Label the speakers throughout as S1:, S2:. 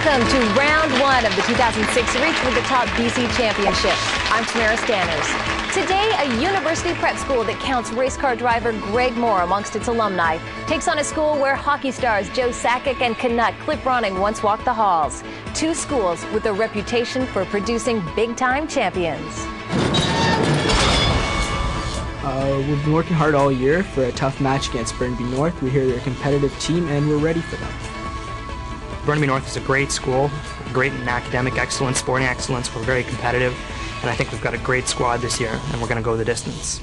S1: Welcome to round one of the 2006 Reach for the Top BC Championship. I'm Tamara Stanners. Today, a university prep school that counts race car driver Greg Moore amongst its alumni takes on a school where hockey stars Joe Sakic and Canuck Clip Ronning once walked the halls. Two schools with a reputation for producing big-time champions.
S2: We've been working hard all year for a tough match against Burnaby North. We hear they're a competitive team and we're ready for them.
S3: Burnaby North is a great school, great in academic excellence, sporting excellence. We're very competitive, and I think we've got a great squad this year, and we're going to go the distance.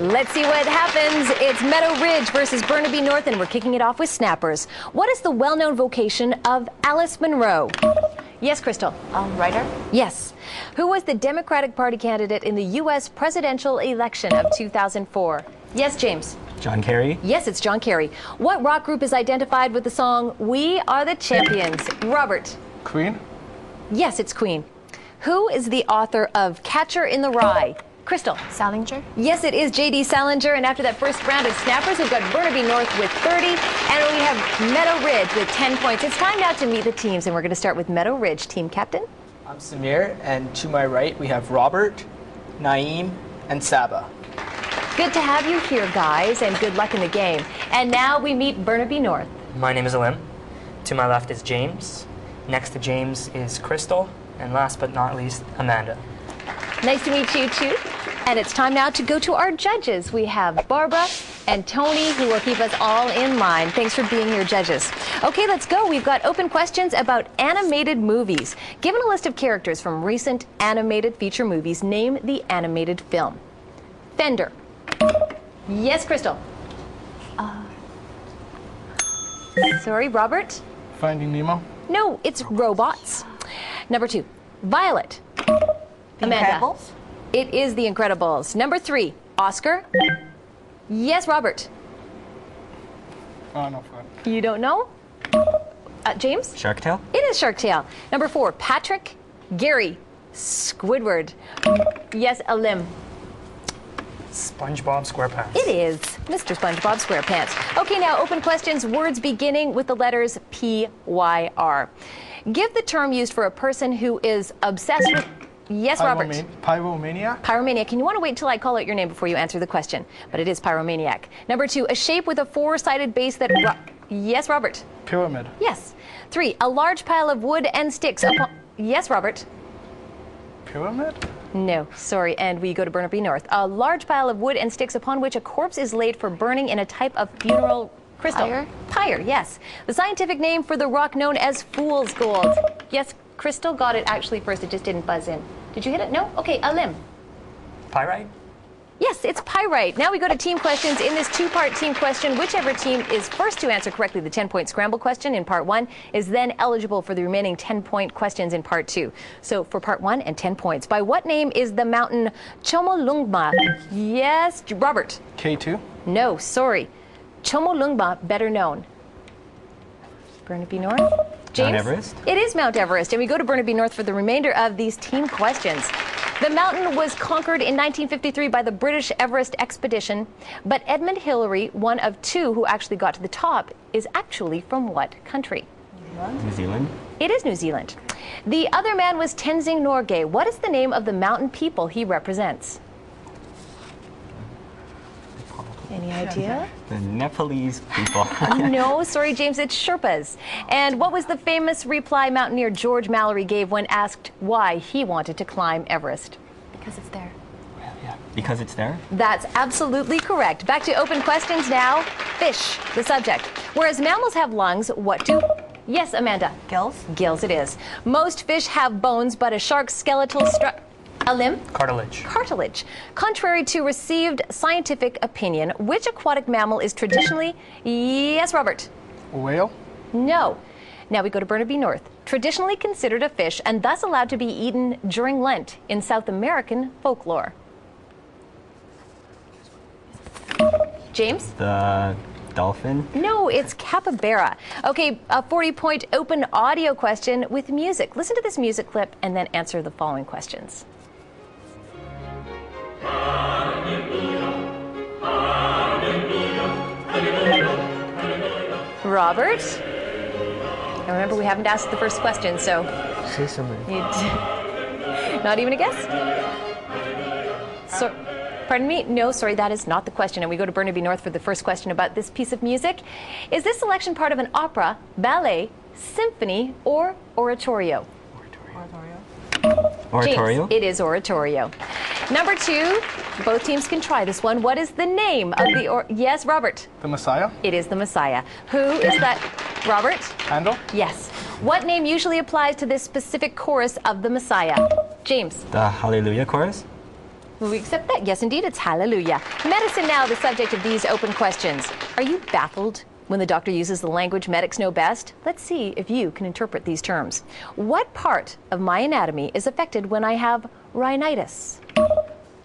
S1: Let's see what happens. It's Meadowridge versus Burnaby North, and we're kicking it off with snappers. What is the well-known vocation of Alice Munro? Yes, Crystal.
S4: Writer?
S1: Yes. Who was the Democratic Party candidate in the U.S. presidential election of 2004? Yes, James.
S5: John Kerry?
S1: Yes, it's John Kerry. What rock group is identified with the song We Are the Champions? Robert.
S6: Queen?
S1: Yes, it's Queen. Who is the author of Catcher in the Rye? Crystal.
S4: Salinger?
S1: Yes, it is J.D. Salinger. And after that first round of snappers, we've got Burnaby North with 30, and we have Meadowridge with 10 points. It's time now to meet the teams, and we're going to start with Meadowridge. Team captain?
S2: I'm Samir, and to my right we have Robert, Naeem, and Saba.
S1: Good to have you here, guys, and good luck in the game. And now we meet Burnaby North.
S3: My name is Alim. To my left is James. Next to James is Crystal. And last but not least, Amanda.
S1: Nice to meet you, too. And it's time now to go to our judges. We have Barbara and Tony, who will keep us all in line. Thanks for being here, judges. Okay, let's go. We've got open questions about animated movies. Given a list of characters from recent animated feature movies, name the animated film. Fender. Yes, Crystal. Sorry, Robert?
S6: Finding Nemo?
S1: No, it's robots. Number 2, Violet.
S4: The
S1: Amanda.
S4: Incredibles?
S1: It is The Incredibles. Number 3, Oscar. Yes, Robert.
S6: Oh, no, fun.
S1: You don't know? James?
S5: Shark Tale?
S1: It is Shark Tale. Number 4, Patrick. Gary. Squidward. Yes, Alim.
S3: SpongeBob SquarePants.
S1: It is Mr. SpongeBob SquarePants. Okay, now open questions. Words beginning with the letters P-Y-R. Give the term used for a person who is obsessed with... Yes, Robert.
S6: Pyromaniac?
S1: Pyromaniac. And you want to wait till I call out your name before you answer the question. But it is pyromaniac. Number 2, a shape with a four-sided base that... Yes, Robert.
S6: Pyramid.
S1: Yes. 3, a large pile of wood and sticks upon... Yes, Robert.
S6: Pyramid?
S1: No, sorry, and we go to Burnaby North. A large pile of wood and sticks upon which a corpse is laid for burning in a type of funeral... Crystal.
S4: Pyre?
S1: Pyre, yes. The scientific name for the rock known as fool's gold. Yes, Crystal got it actually first, it just didn't buzz in. Did you hit it? No? Okay, Alim.
S3: Pyrite?
S1: Yes, it's pyrite. Now we go to team questions. In this two-part team question, whichever team is first to answer correctly the 10-point scramble question in part 1 is then eligible for the remaining 10-point questions in part 2. So for part 1 and 10 points. By what name is the mountain Chomolungma? Yes, Robert.
S6: K2?
S1: No, sorry. Chomolungma, better known. Burnaby North? James?
S5: Mount Everest?
S1: It is Mount Everest, and we go to Burnaby North for the remainder of these team questions. The mountain was conquered in 1953 by the British Everest expedition, but Edmund Hillary, one of 2 who actually got to the top, is actually from what country?
S5: New Zealand?
S1: It is New Zealand. The other man was Tenzing Norgay. What is the name of the mountain people he represents? Any idea?
S5: The Nepalese people.
S1: No, sorry, James, it's Sherpas. And what was the famous reply mountaineer George Mallory gave when asked why he wanted to climb Everest?
S4: Because it's there.
S5: Because it's there?
S1: That's absolutely correct. Back to open questions now. Fish, the subject. Whereas mammals have lungs, what do... Yes, Amanda.
S4: Gills?
S1: Gills it is. Most fish have bones, but a shark's skeletal structure... Alim?
S3: Cartilage.
S1: Cartilage. Contrary to received scientific opinion, which aquatic mammal is traditionally... Yes, Robert.
S6: Whale?
S1: No. Now we go to Burnaby North. Traditionally considered a fish and thus allowed to be eaten during Lent in South American folklore. James?
S5: The dolphin?
S1: No, it's capybara. Okay, a 40-point open audio question with music. Listen to this music clip and then answer the following questions. Robert? And remember, we haven't asked the first question, so
S2: Say something.
S1: not even a guess? So, pardon me? No, sorry, that is not the question. And we go to Burnaby North for the first question about this piece of music. Is this selection part of an opera, ballet, symphony, or oratorio?
S5: Oratorio?
S1: James, it is oratorio. Number 2, both teams can try this one. What is the name of the Yes, Robert.
S6: The Messiah?
S1: It is the Messiah. Who is that? Robert?
S6: Handel?
S1: Yes. What name usually applies to this specific chorus of the Messiah? James.
S5: The Hallelujah chorus?
S1: Will we accept that? Yes, indeed, it's hallelujah. Medicine now, the subject of these open questions. Are you baffled when the doctor uses the language medics know best? Let's see if you can interpret these terms. What part of my anatomy is affected when I have rhinitis?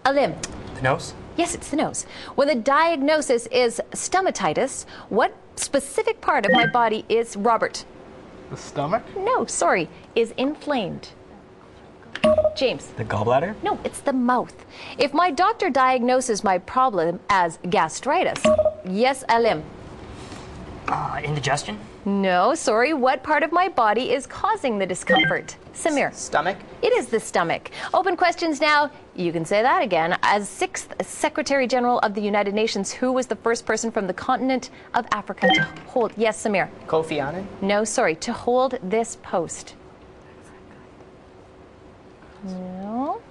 S1: Alim.
S3: The nose?
S1: Yes, it's the nose. When the diagnosis is stomatitis, what specific part of my body is, Robert?
S6: The stomach?
S1: No, sorry, is inflamed. James.
S5: The gallbladder?
S1: No, it's the mouth. If my doctor diagnoses my problem as gastritis, yes, Alim.
S3: Indigestion?
S1: No, sorry, what part of my body is causing the discomfort? Samir.
S2: Stomach?
S1: It is the stomach. Open questions now. You can say that again. As 6th Secretary General of the United Nations, who was the first person from the continent of Africa to hold? Yes, Samir.
S2: Kofi Annan?
S1: No, sorry, to hold this post. No.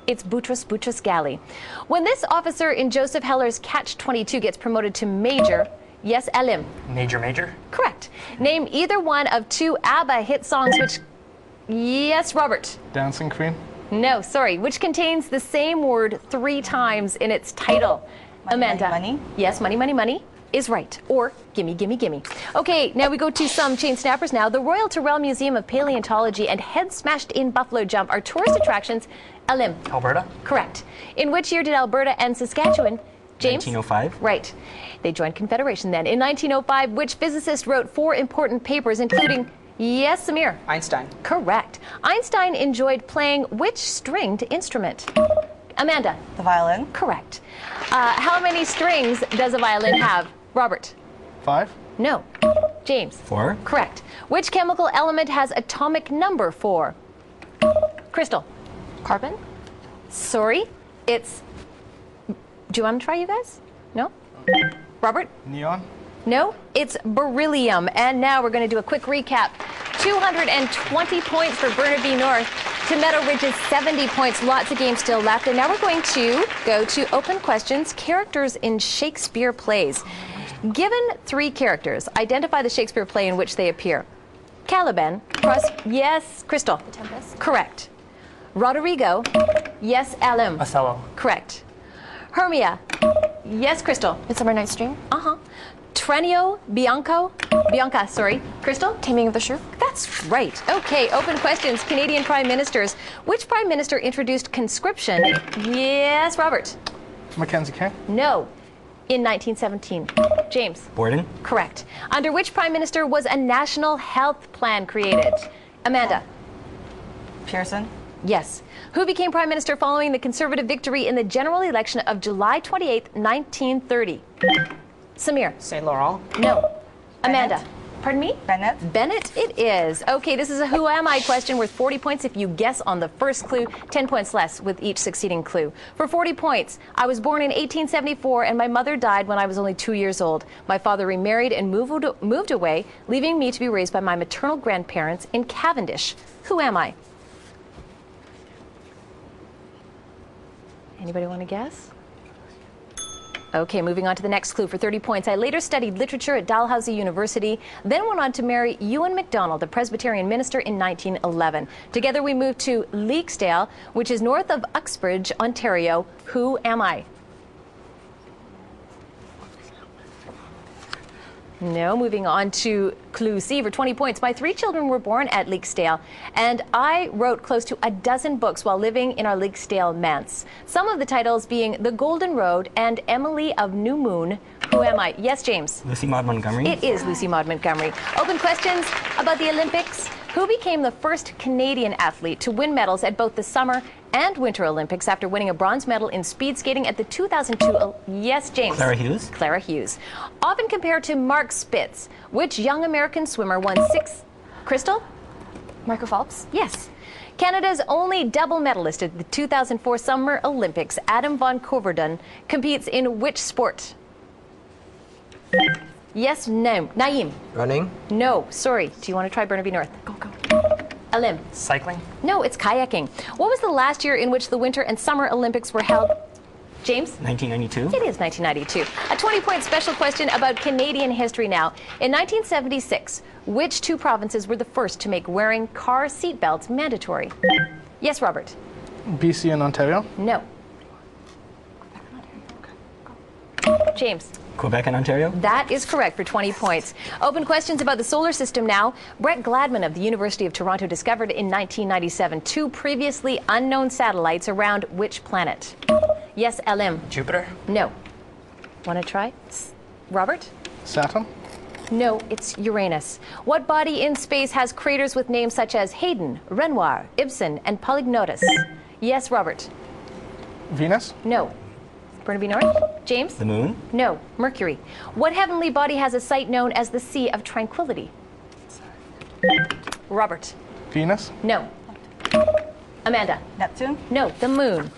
S1: It's Boutros Boutros-Ghali. When this officer in Joseph Heller's Catch-22 gets promoted to major, yes, Alim.
S3: Major?
S1: Correct. Name either one of 2 ABBA hit songs which... Yes, Robert.
S6: Dancing Queen?
S1: No, sorry, which contains the same word 3 times in its title. Amanda.
S4: Money?
S1: Yes, money, money, money is right. Or gimme, gimme, gimme. Okay, now we go to some chain snappers now. The Royal Tyrrell Museum of Paleontology and Head Smashed in Buffalo Jump are tourist attractions. Alim.
S3: Alberta?
S1: Correct. In which year did Alberta and Saskatchewan? James?
S5: 1905?
S1: Right. They joined Confederation then. In 1905, which physicist wrote 4 important papers, including... Yes, Samir.
S2: Einstein.
S1: Correct. Einstein enjoyed playing which stringed instrument? Amanda.
S4: The violin?
S1: Correct. How many strings does a violin have? Robert.
S6: 5?
S1: No. James.
S5: 4?
S1: Correct. Which chemical element has atomic number 4? Crystal.
S4: Carbon?
S1: Sorry, it's... Do you want to try, you guys? No? Robert?
S6: Neon?
S1: No, it's beryllium. And now we're going to do a quick recap. 220 points for Burnaby North to Meadowridge's 70 points. Lots of games still left. And now we're going to go to open questions, characters in Shakespeare plays. Given 3 characters, identify the Shakespeare play in which they appear. Caliban, yes, Crystal.
S4: The Tempest?
S1: Correct. Roderigo, yes, Alim.
S3: Othello?
S1: Correct. Hermia, yes, Crystal.
S4: Midsummer Night's Dream?
S1: Uh-huh. Trenio, Bianca, sorry. Crystal?
S4: Taming of the Shrew?
S1: That's right. Okay, open questions. Canadian Prime Ministers. Which Prime Minister introduced conscription? Yes, Robert.
S6: Mackenzie King?
S1: No. In 1917. James?
S5: Borden?
S1: Correct. Under which Prime Minister was a national health plan created? Amanda?
S4: Pearson?
S1: Yes. Who became Prime Minister following the Conservative victory in the general election of July 28, 1930? Samir?
S2: Saint Laurent?
S1: No. Amanda?
S4: Bennett.
S1: Pardon me?
S4: Bennett?
S1: Bennett it is. Okay, this is a Who Am I question worth 40 points if you guess on the first clue, 10 points less with each succeeding clue. For 40 points, I was born in 1874 and my mother died when I was only 2 years old. My father remarried and moved away, leaving me to be raised by my maternal grandparents in Cavendish. Who am I? Anybody want to guess? Okay, moving on to the next clue for 30 points. I later studied literature at Dalhousie University, then went on to marry Ewan MacDonald, a Presbyterian minister, in 1911. Together we moved to Leaksdale, which is north of Uxbridge, Ontario. Who am I? No, moving on to clue C for 20 points. My 3 children were born at Leaksdale, and I wrote close to a dozen books while living in our Leaksdale manse. Some of the titles being The Golden Road and Emily of New Moon. Who am I? Yes, James.
S5: Lucy Maud Montgomery?
S1: It is Lucy Maud Montgomery. Open questions about the Olympics. Who became the first Canadian athlete to win medals at both the Summer and Winter Olympics after winning a bronze medal in speed skating at the 2002... Yes, James.
S5: Clara Hughes.
S1: Clara Hughes. Often compared to Mark Spitz, which young American swimmer won 6... Crystal?
S4: Michael Phelps.
S1: Yes. Canada's only double medalist at the 2004 Summer Olympics, Adam von Coverdon, competes in which sport? Yes, no. Naeem?
S7: Running.
S1: No, sorry. Do you want to try Burnaby North?
S4: Go, go.
S1: Alim?
S3: Cycling?
S1: No, it's kayaking. What was the last year in which the Winter and Summer Olympics were held? James?
S5: 1992.
S1: It is 1992. A 20-point special question about Canadian history now. In 1976, which two provinces were the first to make wearing car seatbelts mandatory? Yes, Robert?
S6: BC and Ontario.
S1: No. James?
S5: Quebec and Ontario.
S1: That is correct for 20 points. Open questions about the solar system now. Brett Gladman of the University of Toronto discovered in 1997 two previously unknown satellites around which planet? Yes, Alim?
S3: Jupiter?
S1: No. Want to try? Robert?
S6: Saturn.
S1: No, it's Uranus. What body in space has craters with names such as Hayden, Renoir, Ibsen, and Polygnotus? Yes, Robert?
S6: Venus.
S1: No. Burnaby North? James?
S5: The moon.
S1: No, Mercury. What heavenly body has a site known as the Sea of Tranquility? Robert?
S6: Venus.
S1: No. Amanda?
S4: Neptune.
S1: No, the moon.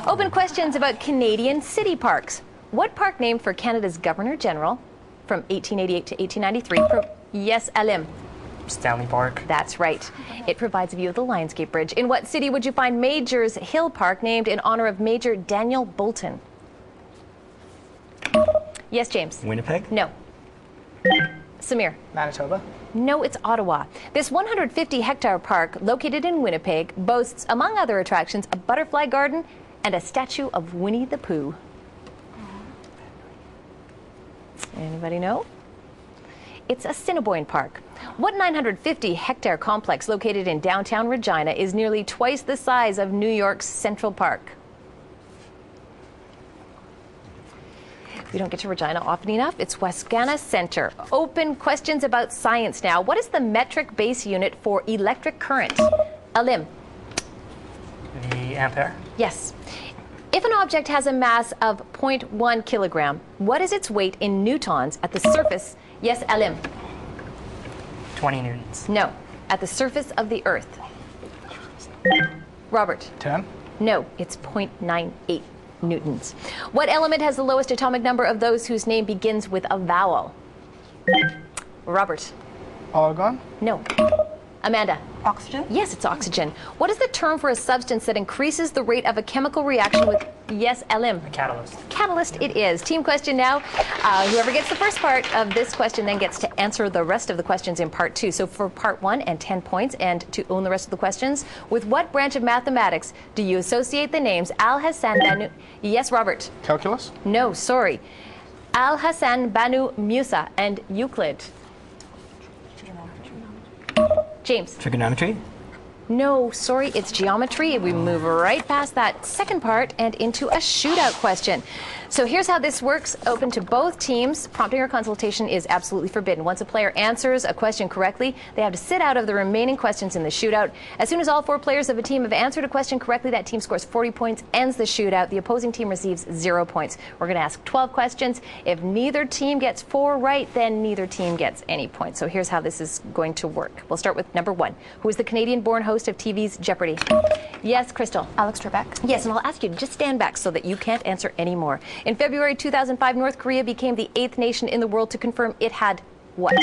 S1: Open questions about Canadian city parks. What park named for Canada's Governor General from 1888 to 1893? Yes, Alim.
S3: Stanley Park?
S1: That's right. It provides a view of the Lionsgate Bridge. In what city would you find Major's Hill Park, named in honor of Major Daniel Bolton? Yes, James.
S5: Winnipeg.
S1: No. Samir.
S6: Manitoba.
S1: No, it's Ottawa. This 150-hectare park, located in Winnipeg, boasts, among other attractions, a butterfly garden and a statue of Winnie the Pooh. Anybody know? It's Assiniboine Park. What 950-hectare complex located in downtown Regina is nearly twice the size of New York's Central Park? We don't get to Regina often enough. It's Wascana Center. Open questions about science now. What is the metric base unit for electric current? Alim.
S3: The ampere?
S1: Yes. If an object has a mass of 0.1 kilogram, what is its weight in newtons at the surface? Yes, Alim.
S3: 20 newtons.
S1: No. At the surface of the Earth. Robert.
S6: 10.
S1: No, it's 0.98 newtons. What element has the lowest atomic number of those whose name begins with a vowel? Robert.
S6: Argon.
S1: No. Amanda.
S4: Oxygen.
S1: Yes, it's oxygen. What is the term for a substance that increases the rate of a chemical reaction with... Yes, Alim.
S3: A catalyst.
S1: Catalyst it is. Team question now. Whoever gets the first part of this question then gets to answer the rest of the questions in part 2. So for part 1 and 10 points, and to own the rest of the questions, with what branch of mathematics do you associate the names Al-Hassan Banu... Yes, Robert.
S6: Calculus.
S1: No, sorry. Al-Hassan Banu Musa and Euclid. James.
S5: Trigonometry.
S1: No, sorry, it's geometry. We move right past that second part and into a shootout question. So here's how this works, open to both teams. Prompting or consultation is absolutely forbidden. Once a player answers a question correctly, they have to sit out of the remaining questions in the shootout. As soon as all 4 players of a team have answered a question correctly, that team scores 40 points, ends the shootout. The opposing team receives 0 points. We're going to ask 12 questions. If neither team gets 4 right, then neither team gets any points. So here's how this is going to work. We'll start with number 1. Who is the Canadian-born host of TV's Jeopardy? Yes, Crystal.
S4: Alex Trebek.
S1: Yes, and I'll ask you to just stand back so that you can't answer any more. In February 2005, North Korea became the 8th nation in the world to confirm it had what?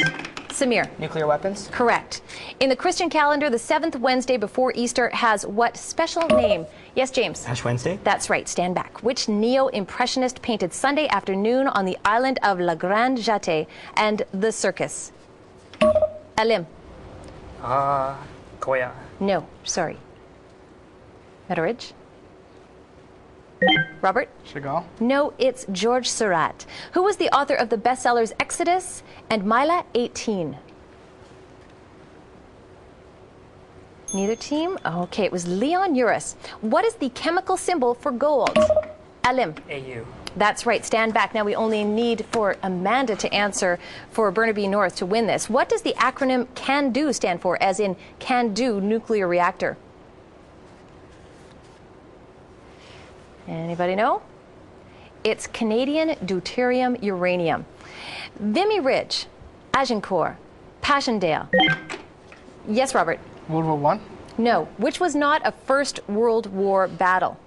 S1: Samir.
S7: Nuclear weapons.
S1: Correct. In the Christian calendar, the 7th Wednesday before Easter has what special name? Yes, James.
S5: Ash Wednesday.
S1: That's right, stand back. Which neo-impressionist painted Sunday afternoon on the island of La Grande Jatte and the circus? Alim.
S3: Goya.
S1: No, sorry. Meadowridge. Robert?
S6: Chagall.
S1: No, it's George Seurat. Who was the author of the bestsellers Exodus and Mila 18? Neither team? Okay, it was Leon Uris. What is the chemical symbol for gold? Alim.
S3: AU.
S1: That's right, stand back. Now we only need for Amanda to answer for Burnaby North to win this. What does the acronym CANDO stand for, as in CANDO nuclear reactor? Anybody know? It's Canadian deuterium uranium. Vimy Ridge, Agincourt, Passchendaele. Yes, Robert?
S6: World War One.
S1: No. Which was not a First World War battle?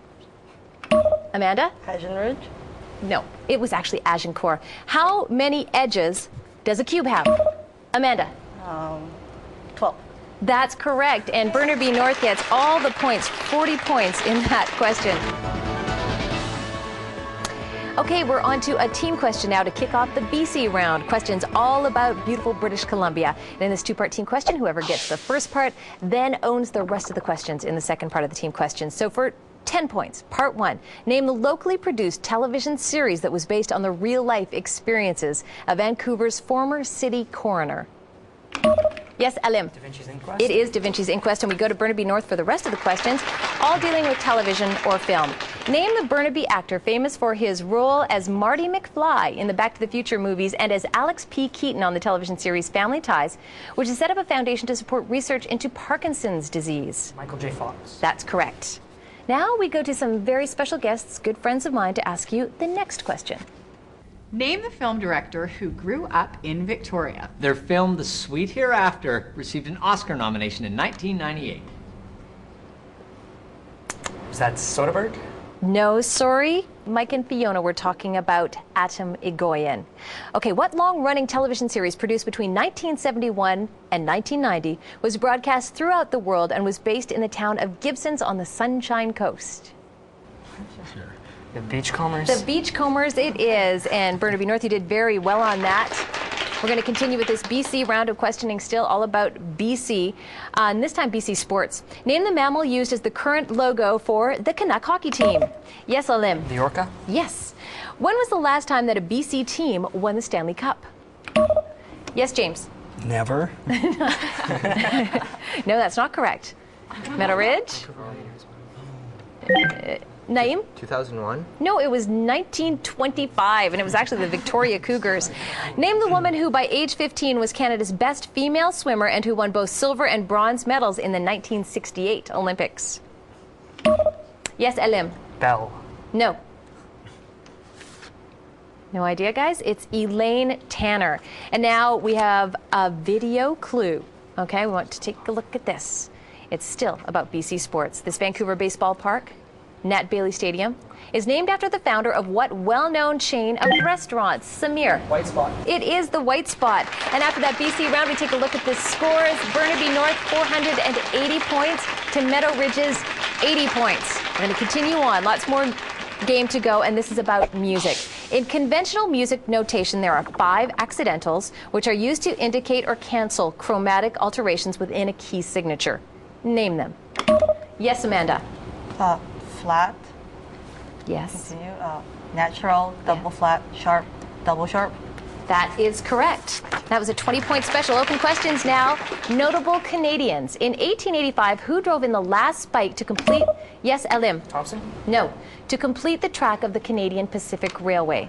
S1: Amanda?
S4: Meadowridge.
S1: No. It was actually Agincourt. How many edges does a cube have? Amanda?
S4: 12.
S1: That's correct. And Burnaby North gets all the points, 40 points in that question. Okay, we're on to a team question now to kick off the BC round. Questions all about beautiful British Columbia. And in this two-part team question, whoever gets the first part then owns the rest of the questions in the second part of the team question. So for 10 points, part one, name the locally produced television series that was based on the real-life experiences of Vancouver's former city coroner. Yes, Alim.
S3: Da Vinci's Inquest?
S1: It is Da Vinci's Inquest, and we go to Burnaby North for the rest of the questions, all dealing with television or film. Name the Burnaby actor famous for his role as Marty McFly in the Back to the Future movies and as Alex P. Keaton on the television series Family Ties, which has set up a foundation to support research into Parkinson's disease.
S3: Michael J. Fox.
S1: That's correct. Now we go to some very special guests, good friends of mine, to ask you the next question.
S7: Name the film director who grew up in Victoria.
S8: Their film, The Sweet Hereafter, received an Oscar nomination in 1998.
S3: Is that Soderbergh?
S1: No, sorry. Mike and Fiona were talking about Atom Egoyan. Okay, what long-running television series produced between 1971 and 1990 was broadcast throughout the world and was based in the town of Gibsons on the Sunshine Coast?
S3: The Beachcombers?
S1: The Beachcombers it is, and Burnaby North, you did very well on that. We're going to continue with this BC round of questioning, still all about BC, and this time BC sports. Name the mammal used as the current logo for the Canuck hockey team. Yes, Alim.
S3: The Orca?
S1: Yes. When was the last time that a BC team won the Stanley Cup? Yes, James.
S5: Never.
S1: No, that's not correct. Meadowridge? Naeem?
S9: 2001?
S1: No, it was 1925, and it was actually the Victoria Cougars. Name the woman who, by age 15, was Canada's best female swimmer and who won both silver and bronze medals in the 1968 Olympics. Yes, Alim.
S3: Bell.
S1: No. No idea, guys? It's Elaine Tanner. And now we have a video clue. Okay, we want to take a look at this. It's still about BC sports. This Vancouver baseball park, Nat Bailey Stadium, is named after the founder of what well-known chain of restaurants? Samir.
S3: White Spot.
S1: It is the White Spot. And after that BC round, we take a look at the scores. Burnaby North, 480 points to Meadowridge's 80 points. We're going to continue on. Lots more game to go, and this is about music. In conventional music notation, there are 5 accidentals, which are used to indicate or cancel chromatic alterations within a key signature. Name them. Yes, Amanda.
S4: Flat.
S1: Yes.
S4: Continue. Natural, double flat, sharp, double sharp.
S1: That is correct. That was a 20-point special. Open questions now. Notable Canadians. In 1885, who drove in the last spike to complete... Yes, Alim.
S3: Thompson?
S1: No. To complete the track of the Canadian Pacific Railway.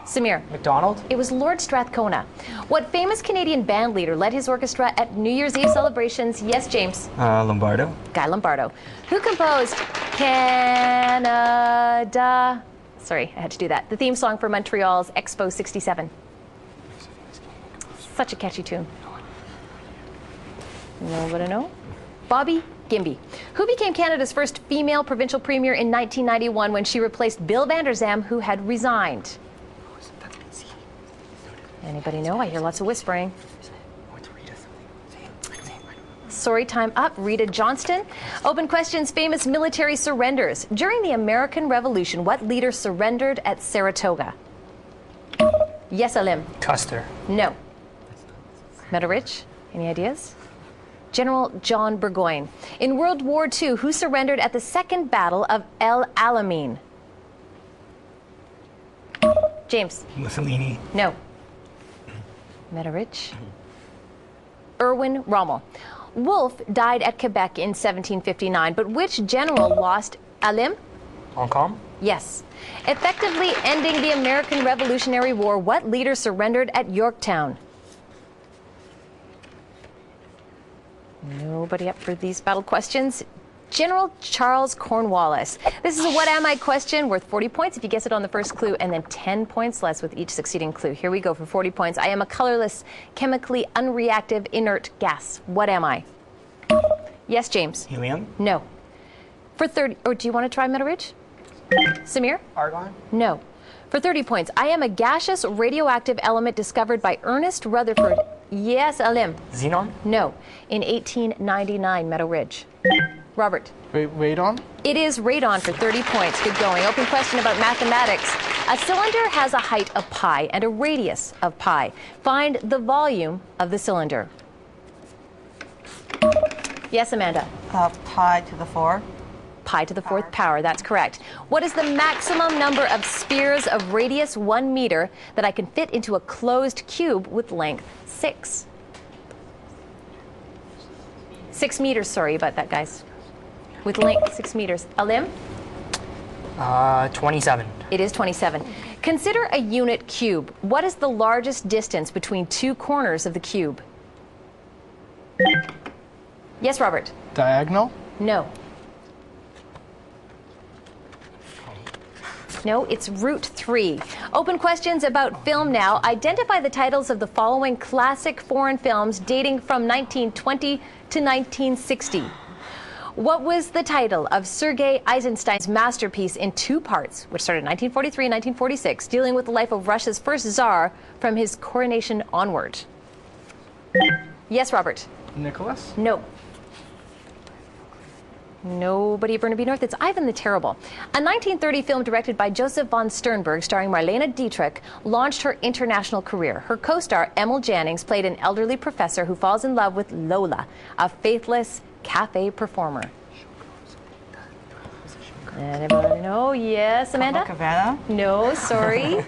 S1: Samir.
S3: McDonald?
S1: It was Lord Strathcona. What famous Canadian band leader led his orchestra at New Year's Eve celebrations? Yes, James.
S5: Lombardo.
S1: Guy Lombardo. Who composed Canada... Sorry, I had to do that. The theme song for Montreal's Expo 67. Such a catchy tune. Nobody know? Bobby Gimby. Who became Canada's first female provincial premier in 1991 when she replaced Bill Vander Zalm, who had resigned? Anybody know? I hear lots of whispering. Sorry, time up. Rita Johnston. Open questions, famous military surrenders. During the American Revolution, what leader surrendered at Saratoga? Yes, Alim.
S3: Custer.
S1: No. Meadowridge, any ideas? General John Burgoyne. In World War II, who surrendered at the Second Battle of El Alamein? James.
S5: Mussolini.
S1: No. Meadowridge. Erwin Rommel. Wolfe died at Quebec in 1759, but which general lost... Alim?
S3: Montcalm?
S1: Yes. Effectively ending the American Revolutionary War, what leader surrendered at Yorktown? Nobody up for these battle questions. General Charles Cornwallis. This is a what am I question worth 40 points if you guess it on the first clue, and then 10 points less with each succeeding clue. Here we go for 40 points. I am a colorless, chemically unreactive, inert gas. What am I? Yes, James.
S5: Helium?
S1: No. For 30, or do you want to try Meadowridge? Samir?
S6: Argon?
S1: No. For 30 points, I am a gaseous radioactive element discovered by Ernest Rutherford. Yes, Alim.
S3: Xenon?
S1: No. In 1899, Meadowridge. Robert.
S6: Radon?
S1: It is radon for 30 points. Good going. Open question about mathematics. A cylinder has a height of pi and a radius of pi. Find the volume of the cylinder. Yes, Amanda.
S4: Pi to the 4.
S1: Pi to the 4th power. That's correct. What is the maximum number of spheres of radius 1 meter that I can fit into a closed cube with length 6? 6 meters, sorry about that, guys. With length 6 meters. Alim?
S3: 27.
S1: It is 27. Consider a unit cube. What is the largest distance between two corners of the cube? Yes, Robert.
S6: Diagonal?
S1: No. No, it's root 3. Open questions about film now. Identify the titles of the following classic foreign films dating from 1920 to 1960. What was the title of Sergei Eisenstein's masterpiece in 2 parts, which started in 1943 and 1946, dealing with the life of Russia's first Tsar from his coronation onward? Yes, Robert.
S6: Nicholas?
S1: No. Nobody at Burnaby North. It's Ivan the Terrible. A 1930 film directed by Joseph von Sternberg, starring Marlene Dietrich, launched her international career. Her co-star, Emil Jannings, played an elderly professor who falls in love with Lola, a faithless cafe performer. Anybody know? Yes, Amanda?
S4: Copacabana?
S1: No, sorry.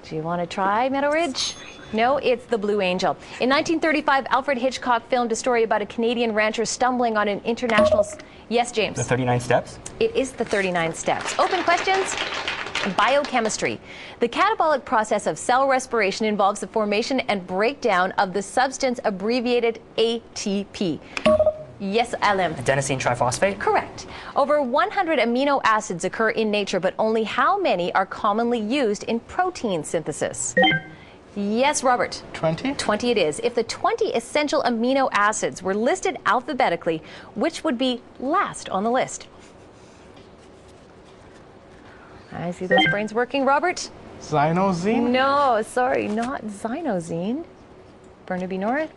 S1: Do you want to try Meadowridge? No, it's The Blue Angel. In 1935, Alfred Hitchcock filmed a story about a Canadian rancher stumbling on an international... Yes, James?
S5: The 39 steps?
S1: It is the 39 steps. Open questions? Biochemistry. The catabolic process of cell respiration involves the formation and breakdown of the substance abbreviated ATP. Yes, Alim.
S3: Adenosine triphosphate?
S1: Correct. Over 100 amino acids occur in nature, but only how many are commonly used in protein synthesis? Yes, Robert.
S6: 20?
S1: 20 it is. If the 20 essential amino acids were listed alphabetically, which would be last on the list? I see those brains working. Robert?
S6: Xynosine?
S1: No, sorry, not xynosine. Burnaby North?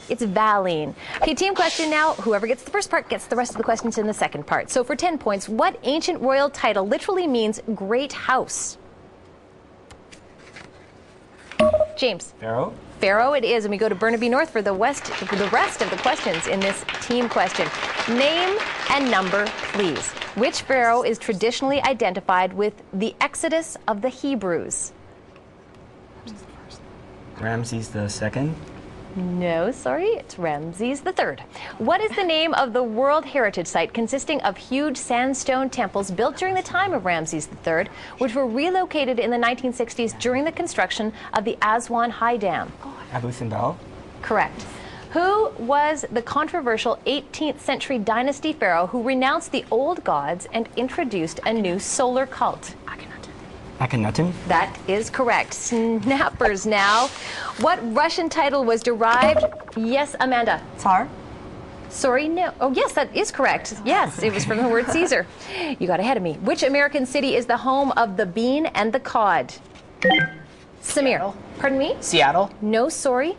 S1: It's valine. Okay, team question now. Whoever gets the first part gets the rest of the questions in the second part. So for 10 points, what ancient royal title literally means great house? James?
S5: Pharaoh?
S1: Pharaoh it is, and we go to Burnaby North for the rest of the questions in this team question. Name and number, please. Which pharaoh is traditionally identified with the Exodus of the Hebrews?
S5: Ramses II?
S1: No, sorry, it's Ramses III. What is the name of the World Heritage Site consisting of huge sandstone temples built during the time of Ramses III, which were relocated in the 1960s during the construction of the Aswan High Dam?
S5: Abu Simbel?
S1: Correct. Who was the controversial 18th century dynasty pharaoh who renounced the old gods and introduced a new solar cult?
S5: Akhenaten?
S1: That is correct. Snappers now. What Russian title was derived? Yes, Amanda.
S4: Tsar?
S1: Sorry, no. Oh, yes, that is correct. Yes, it was from the word Caesar. You got ahead of me. Which American city is the home of the bean and the cod? Samir.
S2: Seattle.
S1: Pardon me?
S2: Seattle?
S1: No, sorry.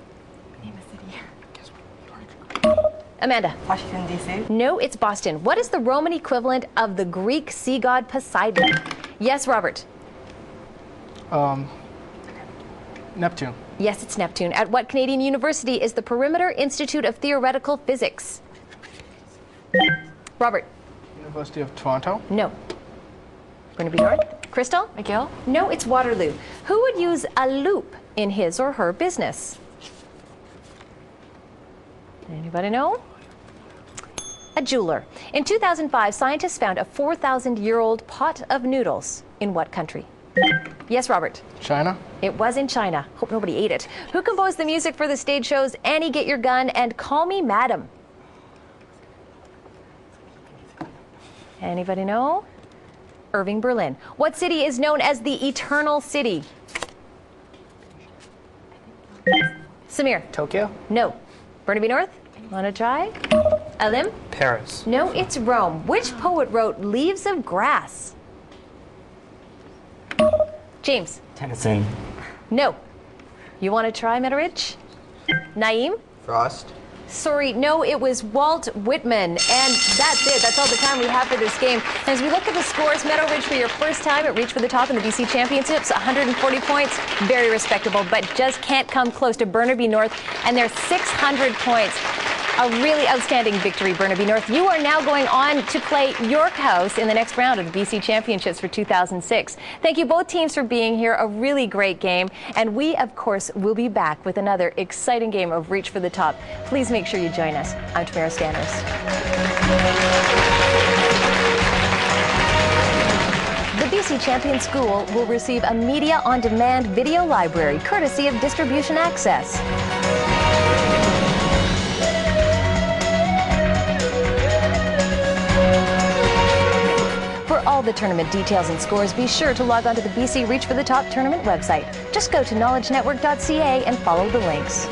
S1: Amanda.
S4: Washington, D.C.?
S1: No, it's Boston. What is the Roman equivalent of the Greek sea god Poseidon? Yes, Robert.
S6: Neptune?
S1: Yes, it's Neptune. At what Canadian university is the Perimeter Institute of Theoretical Physics? Robert.
S6: University of Toronto?
S1: No. Going to be North. Crystal?
S4: McGill?
S1: No, it's Waterloo. Who would use a loop in his or her business? Anybody know? A jeweler. In 2005, scientists found a 4,000-year-old pot of noodles. In what country? Yes, Robert.
S6: China.
S1: It was in China. Hope nobody ate it. Who composed the music for the stage shows Annie, Get Your Gun and Call Me Madam? Anybody know? Irving Berlin. What city is known as the Eternal City? Samir.
S6: Tokyo.
S1: No. Burnaby North? Want to try? Alim?
S3: Paris.
S1: No, it's Rome. Which poet wrote Leaves of Grass? James?
S5: Tennyson.
S1: No. You want to try, Meadowridge? Naeem?
S2: Frost.
S1: Sorry, no, it was Walt Whitman. And that's it. That's all the time we have for this game. And as we look at the scores, Meadowridge, for your first time at Reach for the Top in the BC Championships, 140 points, very respectable, but just can't come close to Burnaby North and their 600 points. A really outstanding victory, Burnaby North. You are now going on to play York House in the next round of the BC Championships for 2006. Thank you both teams for being here. A really great game. And we, of course, will be back with another exciting game of Reach for the Top. Please make sure you join us. I'm Tamara Stanners. The BC Champion School will receive a Media on Demand video library courtesy of Distribution Access. For all the tournament details and scores, be sure to log on to the BC Reach for the Top tournament website. Just go to knowledgenetwork.ca and follow the links.